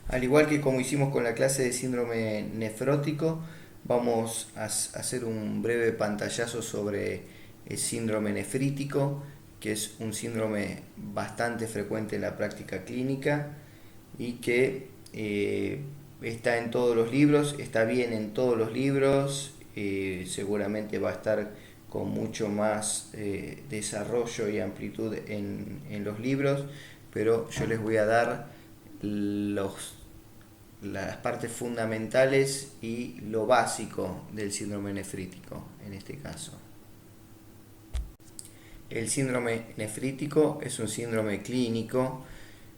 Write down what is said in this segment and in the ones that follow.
Al igual que como hicimos con la clase de síndrome nefrótico, vamos a hacer un breve pantallazo sobre el síndrome nefrítico, que es un síndrome bastante frecuente en la práctica clínica y que está en todos los libros, está bien en todos los libros, seguramente va a estar con mucho más desarrollo y amplitud en los libros, pero yo les voy a dar las partes fundamentales y lo básico del síndrome nefrítico en este caso. El síndrome nefrítico es un síndrome clínico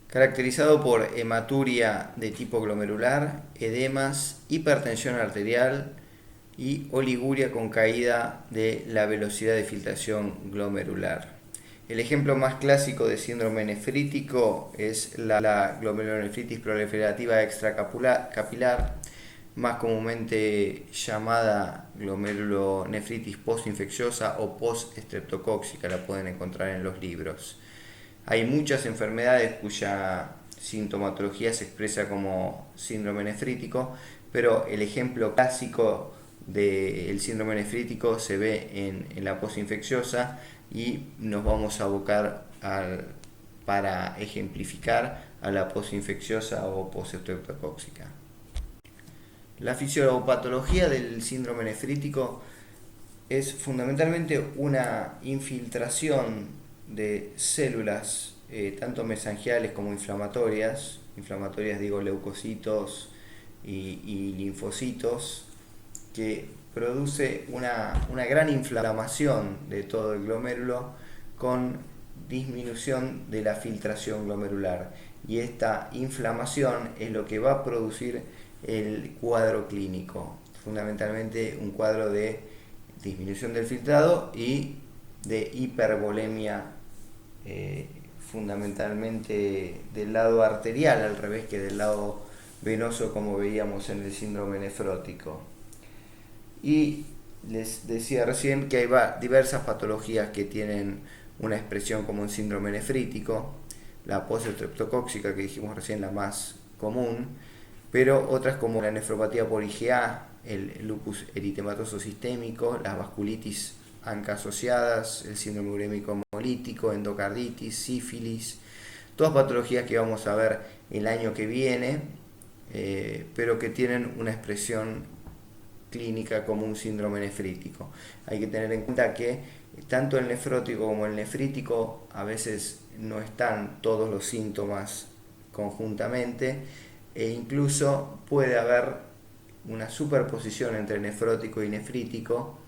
caracterizado por hematuria de tipo glomerular, edemas, hipertensión arterial y oliguria con caída de la velocidad de filtración glomerular. El ejemplo más clásico de síndrome nefrítico es la glomerulonefritis proliferativa extracapilar, más comúnmente llamada glomerulonefritis postinfecciosa o post-estreptocóxica, la pueden encontrar en los libros. Hay muchas enfermedades cuya sintomatología se expresa como síndrome nefrítico, pero el ejemplo clásico del síndrome nefrítico se ve en la postinfecciosa y nos vamos a abocar para ejemplificar a la postinfecciosa o postestreptocóxica. La fisiopatología del síndrome nefrítico es fundamentalmente una infiltración de células, tanto mesangiales como inflamatorias digo leucocitos y linfocitos, que produce una gran inflamación de todo el glomérulo con disminución de la filtración glomerular. Y esta inflamación es lo que va a producir el cuadro clínico, fundamentalmente un cuadro de disminución del filtrado y de hipervolemia, fundamentalmente del lado arterial, al revés que del lado venoso, como veíamos en el síndrome nefrótico. Y les decía recién que hay diversas patologías que tienen una expresión como un síndrome nefrítico, la postestreptocóxica que dijimos recién, la más común, pero otras como la nefropatía por IgA, el lupus eritematoso sistémico, las vasculitis ANCA asociadas, el síndrome urémico hemolítico, endocarditis, sífilis, todas patologías que vamos a ver el año que viene, pero que tienen una expresión clínica como un síndrome nefrítico. Hay que tener en cuenta que tanto el nefrótico como el nefrítico a veces no están todos los síntomas conjuntamente, e incluso puede haber una superposición entre nefrótico y nefrítico,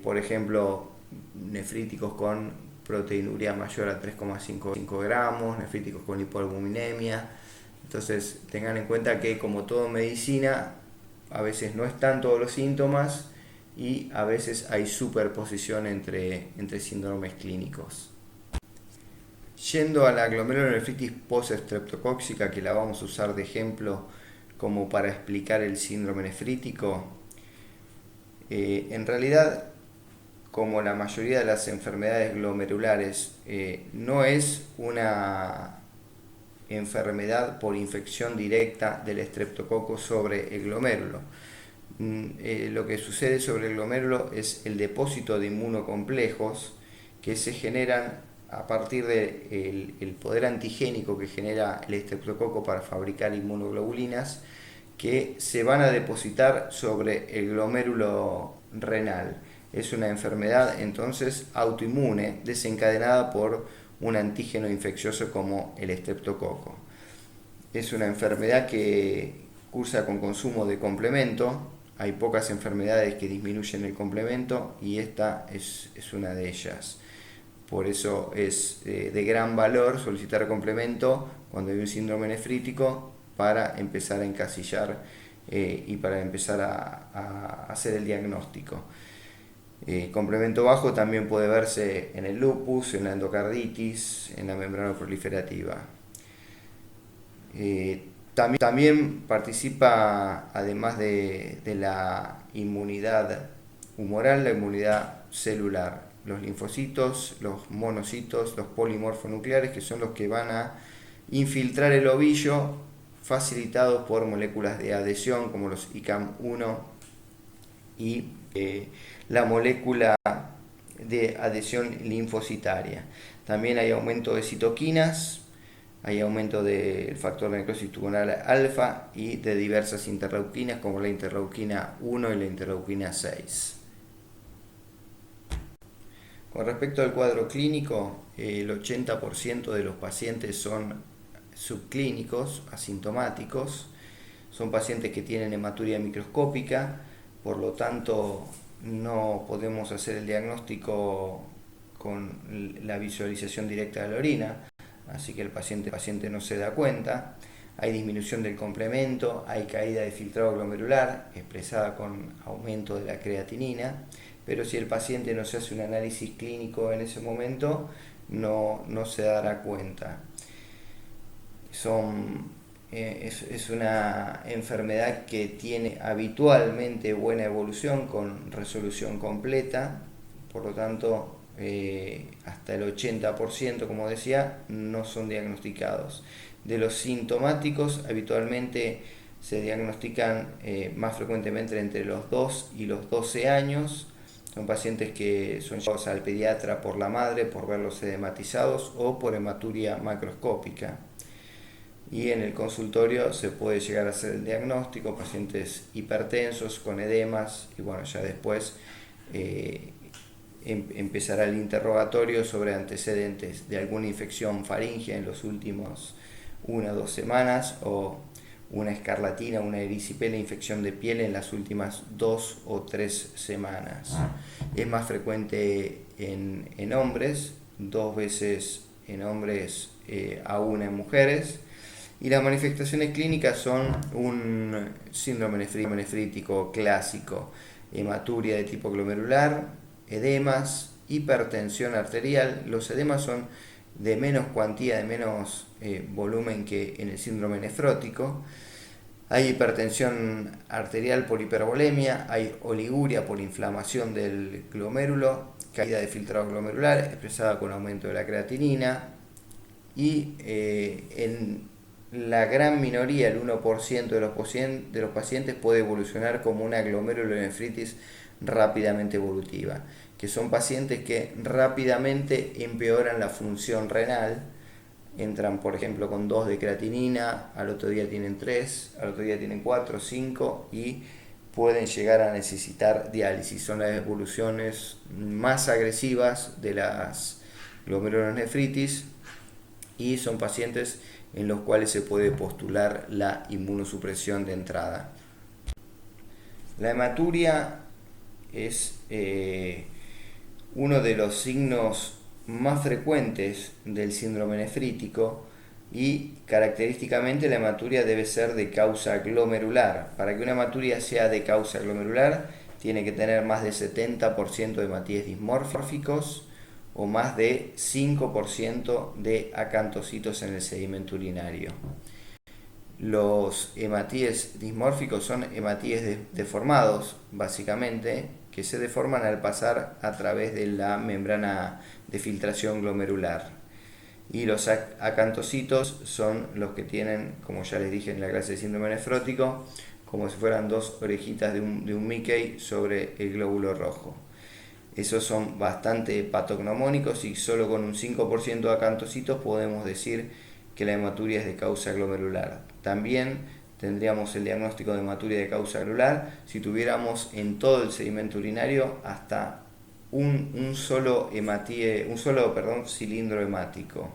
por ejemplo, nefríticos con proteinuria mayor a 3,5 gramos, nefríticos con hipoalbuminemia. Entonces tengan en cuenta que, como todo en medicina, a veces no están todos los síntomas y a veces hay superposición entre síndromes clínicos. Yendo a la glomerulonefritis postestreptocóxica, que la vamos a usar de ejemplo como para explicar el síndrome nefrítico, en realidad, como la mayoría de las enfermedades glomerulares, no es una enfermedad por infección directa del estreptococo sobre el glomérulo. Lo que sucede sobre el glomérulo es el depósito de inmunocomplejos que se generan a partir del poder antigénico que genera el estreptococo para fabricar inmunoglobulinas, que se van a depositar sobre el glomérulo renal. Es una enfermedad entonces autoinmune desencadenada por un antígeno infeccioso como el estreptococo. Es una enfermedad que cursa con consumo de complemento. Hay pocas enfermedades que disminuyen el complemento y esta es una de ellas. Por eso es de gran valor solicitar complemento cuando hay un síndrome nefrítico para empezar a encasillar y para empezar a hacer el diagnóstico. Complemento bajo también puede verse en el lupus, en la endocarditis, en la membrana proliferativa. También participa, además de la inmunidad humoral, la inmunidad celular. Los linfocitos, los monocitos, los polimorfonucleares, que son los que van a infiltrar el ovillo facilitados por moléculas de adhesión como los ICAM1 y la molécula de adhesión linfocitaria. También hay aumento de citoquinas, hay aumento del factor de necrosis tumoral alfa y de diversas interleuquinas como la interleuquina 1 y la interleuquina 6. Con respecto al cuadro clínico, el 80% de los pacientes son subclínicos, asintomáticos. Son pacientes que tienen hematuria microscópica, por lo tanto no podemos hacer el diagnóstico con la visualización directa de la orina, así que el paciente no se da cuenta. Hay disminución del complemento, hay caída de filtrado glomerular expresada con aumento de la creatinina, pero si el paciente no se hace un análisis clínico en ese momento, no se dará cuenta. Es una enfermedad que tiene habitualmente buena evolución con resolución completa, por lo tanto hasta el 80%, como decía, no son diagnosticados. De los sintomáticos, habitualmente se diagnostican más frecuentemente entre los 2 y los 12 años. Son pacientes que son llevados al pediatra por la madre por verlos edematizados o por hematuria macroscópica. Y en el consultorio se puede llegar a hacer el diagnóstico, pacientes hipertensos con edemas, y bueno, ya después empezará el interrogatorio sobre antecedentes de alguna infección faríngea en los últimos 1 o 2 semanas, o una escarlatina, una erisipela, infección de piel en las últimas 2 o 3 semanas. Es más frecuente en hombres, 2 veces en hombres a 1 en mujeres. Y las manifestaciones clínicas son un síndrome nefrítico clásico, hematuria de tipo glomerular, edemas, hipertensión arterial. Los edemas son de menos cuantía, de menos volumen que en el síndrome nefrótico. Hay hipertensión arterial por hipervolemia, hay oliguria por inflamación del glomérulo, caída de filtrado glomerular expresada con aumento de la creatinina, y en la gran minoría, el 1% de los pacientes, puede evolucionar como una glomerulonefritis rápidamente evolutiva, que son pacientes que rápidamente empeoran la función renal. Entran, por ejemplo, con 2 de creatinina, al otro día tienen 3, al otro día tienen 4, 5 y pueden llegar a necesitar diálisis. Son las evoluciones más agresivas de las glomerulonefritis y son pacientes en los cuales se puede postular la inmunosupresión de entrada. La hematuria es uno de los signos más frecuentes del síndrome nefrítico y característicamente la hematuria debe ser de causa glomerular. Para que una hematuria sea de causa glomerular tiene que tener más de 70% de hematíes dismórficos o más de 5% de acantocitos en el sedimento urinario. Los hematíes dismórficos son hematíes deformados, básicamente, que se deforman al pasar a través de la membrana de filtración glomerular. Y los acantocitos son los que tienen, como ya les dije en la clase de síndrome nefrótico, como si fueran 2 orejitas de un Mickey sobre el glóbulo rojo. Esos son bastante patognomónicos y solo con un 5% de acantocitos podemos decir que la hematuria es de causa glomerular. También tendríamos el diagnóstico de hematuria de causa glomerular si tuviéramos en todo el sedimento urinario hasta un solo cilindro hemático.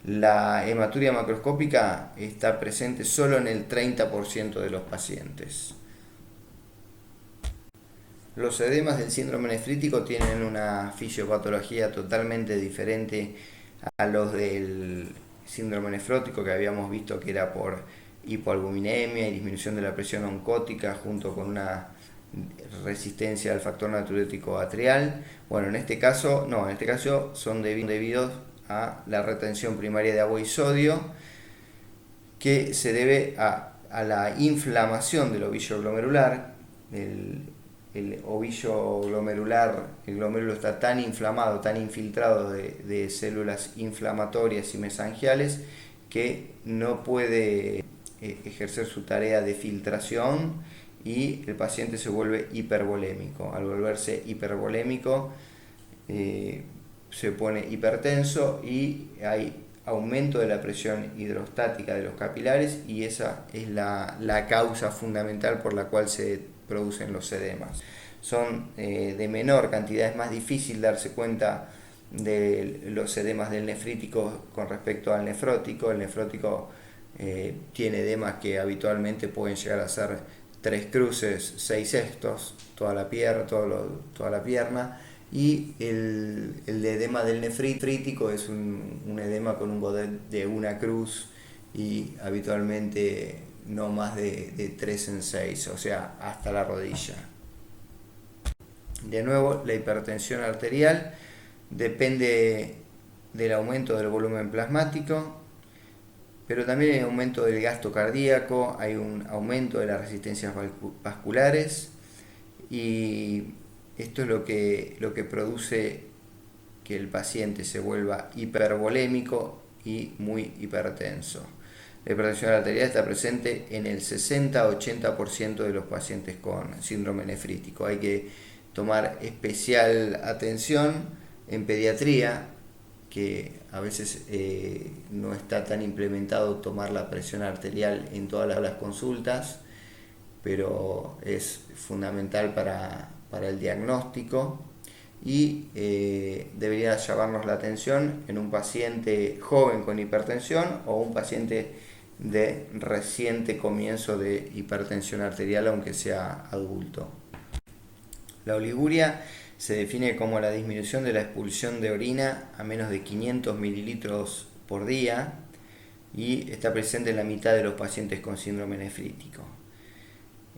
La hematuria macroscópica está presente solo en el 30% de los pacientes. Los edemas del síndrome nefrítico tienen una fisiopatología totalmente diferente a los del síndrome nefrótico, que habíamos visto que era por hipoalbuminemia y disminución de la presión oncótica junto con una resistencia al factor natriurético atrial. Bueno, en este caso son debidos a la retención primaria de agua y sodio, que se debe a la inflamación del ovillo glomerular. El ovillo glomerular, el glomérulo está tan inflamado, tan infiltrado de células inflamatorias y mesangiales que no puede ejercer su tarea de filtración y el paciente se vuelve hipervolémico. Al volverse hipervolémico se pone hipertenso y hay aumento de la presión hidrostática de los capilares, y esa es la causa fundamental por la cual se producen los edemas. Son de menor cantidad, es más difícil darse cuenta de los edemas del nefrítico con respecto al nefrótico. El nefrótico tiene edemas que habitualmente pueden llegar a ser 3 cruces, 6 sextos, toda la pierna, y el edema del nefrítico es un edema con un godet de 1 cruz y habitualmente no más de 3 en 6, o sea, hasta la rodilla. De nuevo, la hipertensión arterial depende del aumento del volumen plasmático, pero también hay aumento del gasto cardíaco, hay un aumento de las resistencias vasculares, y esto es lo que produce que el paciente se vuelva hipervolémico y muy hipertenso. La hipertensión arterial está presente en el 60-80% de los pacientes con síndrome nefrítico. Hay que tomar especial atención en pediatría, que a veces no está tan implementado tomar la presión arterial en todas las consultas, pero es fundamental para el diagnóstico, y debería llamarnos la atención en un paciente joven con hipertensión o un paciente de reciente comienzo de hipertensión arterial, aunque sea adulto. La oliguria se define como la disminución de la expulsión de orina a menos de 500 mililitros por día, y está presente en la mitad de los pacientes con síndrome nefrítico.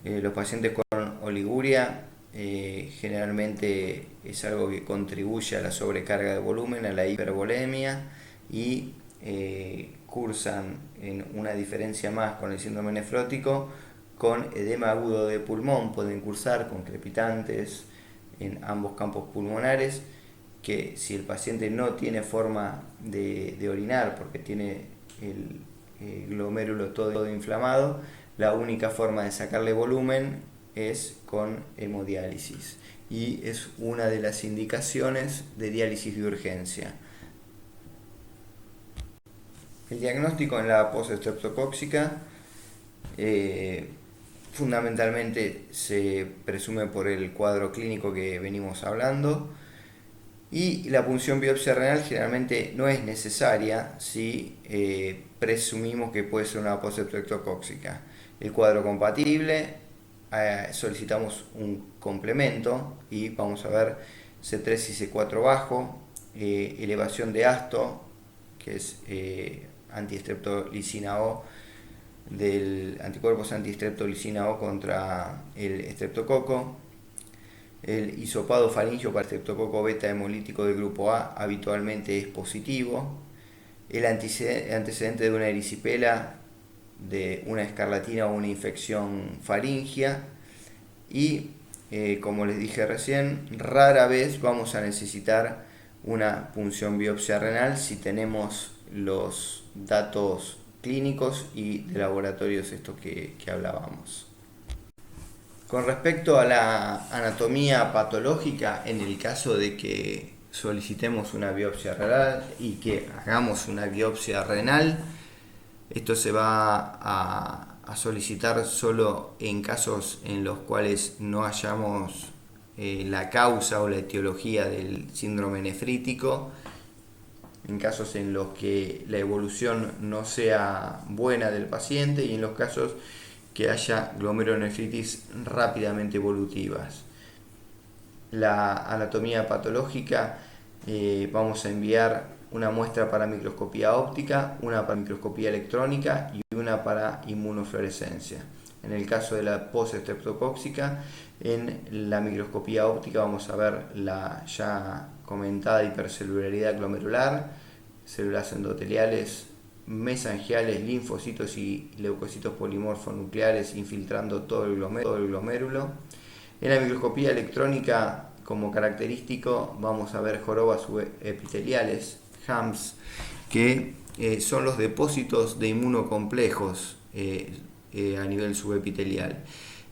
Los pacientes con oliguria generalmente es algo que contribuye a la sobrecarga de volumen, a la hipervolemia, y cursan en una diferencia más con el síndrome nefrótico con edema agudo de pulmón. Pueden cursar con crepitantes en ambos campos pulmonares, que si el paciente no tiene forma de orinar porque tiene el glomérulo todo inflamado, la única forma de sacarle volumen es con hemodiálisis, y es una de las indicaciones de diálisis de urgencia. El diagnóstico en la postestreptocóxica fundamentalmente se presume por el cuadro clínico que venimos hablando, y la punción biopsia renal generalmente no es necesaria si presumimos que puede ser una postestreptocóxica. El cuadro compatible, solicitamos un complemento y vamos a ver C3 y C4 bajo, elevación de ASTO, que es antistreptolicina O, del anticuerpos antistreptolicina O contra el estreptococo. El hisopado faríngeo para estreptococo beta hemolítico del grupo A habitualmente es positivo. El antecedente de una erisipela, de una escarlatina o una infección faríngea, y como les dije recién, rara vez vamos a necesitar una punción biopsia renal si tenemos los datos clínicos y de laboratorios estos que hablábamos. Con respecto a la anatomía patológica, en el caso de que solicitemos una biopsia renal y que hagamos una biopsia renal, esto se va a solicitar solo en casos en los cuales no hayamos la causa o la etiología del síndrome nefrítico, en casos en los que la evolución no sea buena del paciente, y en los casos que haya glomerulonefritis rápidamente evolutivas. La anatomía patológica, vamos a enviar una muestra para microscopía óptica, una para microscopía electrónica y una para inmunofluorescencia. En el caso de la postestreptocóxica, en la microscopía óptica vamos a ver la ya comentada hipercelularidad glomerular, células endoteliales, mesangiales, linfocitos y leucocitos polimorfonucleares infiltrando todo el glomérulo. En la microscopía electrónica, como característico, vamos a ver jorobas subepiteliales, HAMS, que son los depósitos de inmunocomplejos a nivel subepitelial.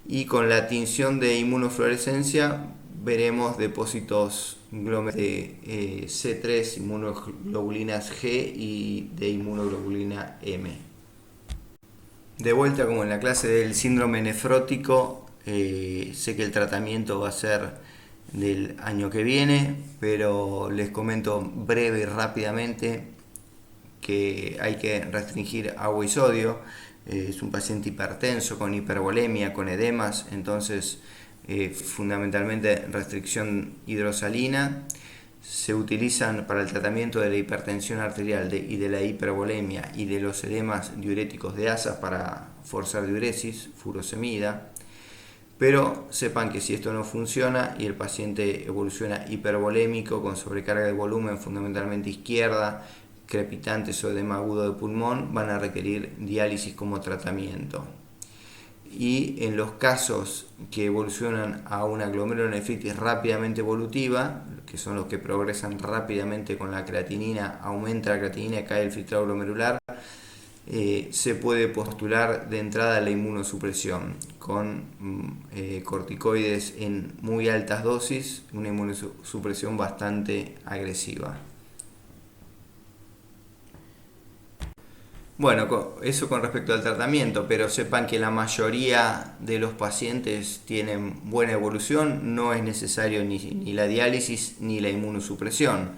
Y con la tinción de inmunofluorescencia veremos depósitos de C3, inmunoglobulinas G y de inmunoglobulina M. De vuelta, como en la clase del síndrome nefrótico, sé que el tratamiento va a ser del año que viene, pero les comento breve y rápidamente que hay que restringir agua y sodio. Es un paciente hipertenso con hipervolemia, con edemas, entonces fundamentalmente restricción hidrosalina. Se utilizan para el tratamiento de la hipertensión arterial y de la hipervolemia y de los edemas diuréticos de ASA para forzar diuresis, furosemida. Pero sepan que si esto no funciona y el paciente evoluciona hipervolémico con sobrecarga de volumen fundamentalmente izquierda, crepitantes o edema agudo de pulmón, van a requerir diálisis como tratamiento. Y en los casos que evolucionan a una glomerulonefritis rápidamente evolutiva, que son los que progresan rápidamente con la creatinina, aumenta la creatinina, cae el filtrado glomerular, se puede postular de entrada la inmunosupresión con corticoides en muy altas dosis, una inmunosupresión bastante agresiva. Bueno, eso con respecto al tratamiento, pero sepan que la mayoría de los pacientes tienen buena evolución, no es necesario ni la diálisis ni la inmunosupresión.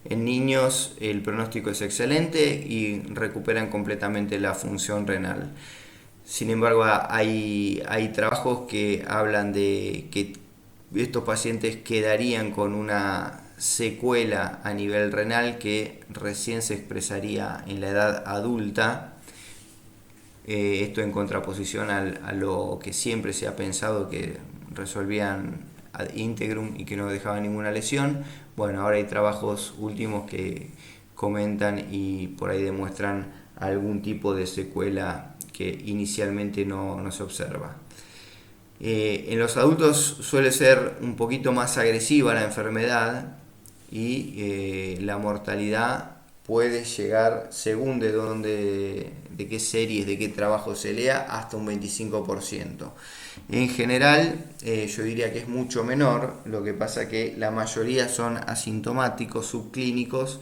En niños el pronóstico es excelente y recuperan completamente la función renal. Sin embargo, hay trabajos que hablan de que estos pacientes quedarían con una secuela a nivel renal que recién se expresaría en la edad adulta. Esto en contraposición a lo que siempre se ha pensado, que resolvían ad integrum y que no dejaban ninguna lesión. Bueno, ahora hay trabajos últimos que comentan y por ahí demuestran algún tipo de secuela que inicialmente no se observa. En los adultos suele ser un poquito más agresiva la enfermedad y la mortalidad puede llegar, según de qué series, de qué trabajo se lea, hasta un 25%. En general, yo diría que es mucho menor, lo que pasa que la mayoría son asintomáticos, subclínicos,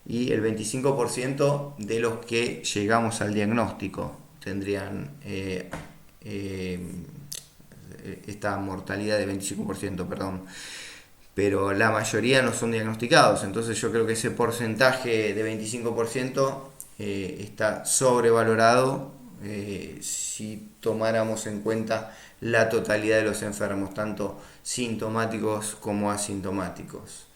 y el 25% de los que llegamos al diagnóstico tendrían esta mortalidad de 25%, perdón. Pero la mayoría no son diagnosticados, entonces yo creo que ese porcentaje de 25% está sobrevalorado si tomáramos en cuenta la totalidad de los enfermos, tanto sintomáticos como asintomáticos.